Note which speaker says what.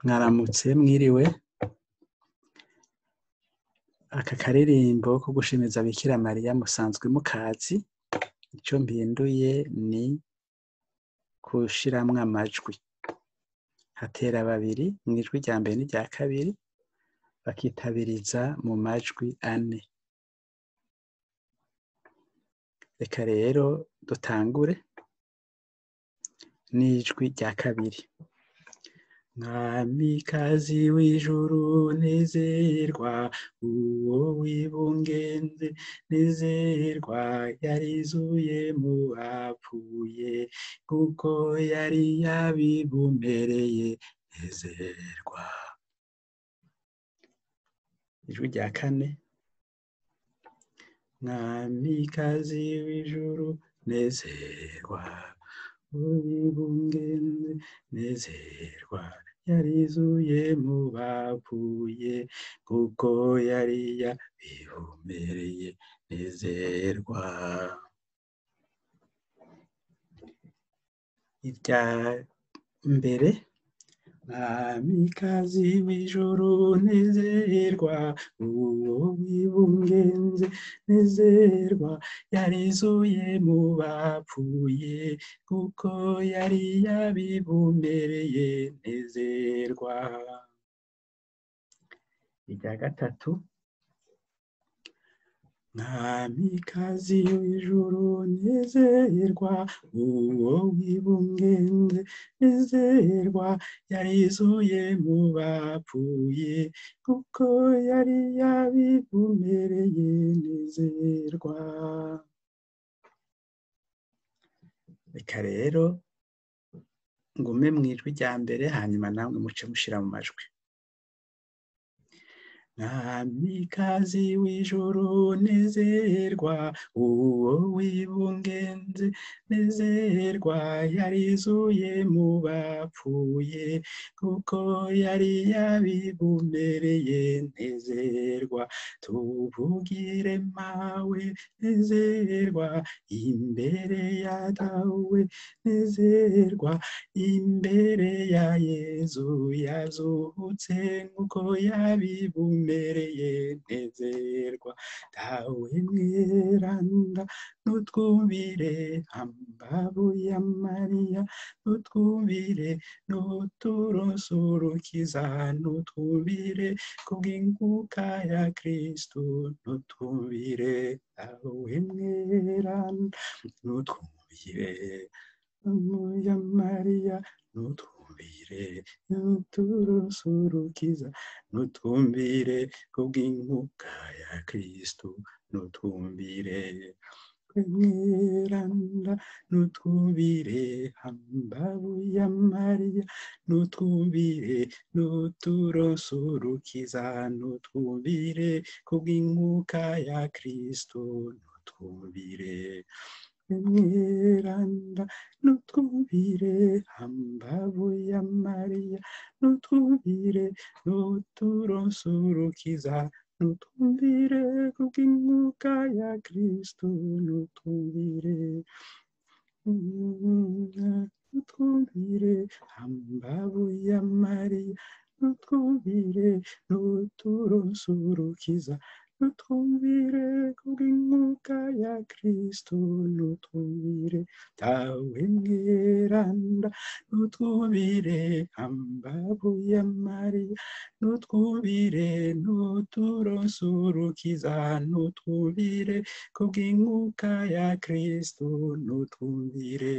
Speaker 1: Mwaramutse mwiriwe. Aka karirimbo ko gushimiza Bikira Mariya musanzwe mukazi. Ico mpinduye ni kushiramwo amajwi. Hatera babiri mw'ijwi rya mbere n'irya kabiri, bakitabiriza mu majwi ane. Reka rero dutangure n'ijwi rya kabiri. Mwamikazi w'ijuru nezerwa, uwo wibungenze nezerwa, yarizuye mu bapfuye, kuko yari yabibumereye nezerwa. Ijwi rya kane. Mwamikazi w'ijuru nezerwa, wibungenze nezerwa, yarizuye mu bapfuye, kuko yari yabibumereye nezerwa. Irya mbere. Mwamikazi w'ijuru nezerwa, uwo wibungenze nezerwa, yarizuye mu bapfuye, kuko yari yabibumereye nezerwa. Irya gatatu. Mwamikazi w'ijuru nezerwa, uwo wibungenze nezerwa, yarizuye mu bapfuye, kuko yari yabibumereye nezerwa. Reka rero ngume mw'ijwi rya mbere, hanyuma namwe muce mushira mu majwi. Mwamikazi w'ijuru nezerwa, uwo wibungenze nezerwa, yarizuye mu bapfuye, kuko yari yabibumereye nezerwa. Tuvugire mawe nezerwa, imbere ya dawe nezerwa, imbere ya Yezu yazutse, nk'uko yabibumereye nezerwa. Dawe mweranda nutwumvire, hambavu ya Mariya nutwumvire, nuturonse urukiza nutwumvire, kubw'inkuka ya Kristu nutwumvire. Dawe mweranda nutwumvire, ya Mariya nutwumvire, nuturonse urukiza nutwumvire, kubw'inkuka ya Kristu nutwumvire. Mweranda nutwumvire, hambavu ya Mariya nutwumvire, nuturonse urukiza nutwumvire, kubw'inkuka ya Kristu nutwumvire. Mweranda nutwumvire, hambavu ya Mariya nutwumvire, nuturonse urukiza nutwumvire, kubw'inkuka ya Kristu nutwumvire. Nutwumvire, hambavu ya Mariya nutwumvire, nuturonse urukiza nutwumvire, kubw'inkuka ya Kristu nutwumvire. Dawe mweranda nutwumvire, hambavu ya Mariya nutwumvire, nuturonse urukiza nutwumvire, kubw'inkuka ya Kristu nutwumvire.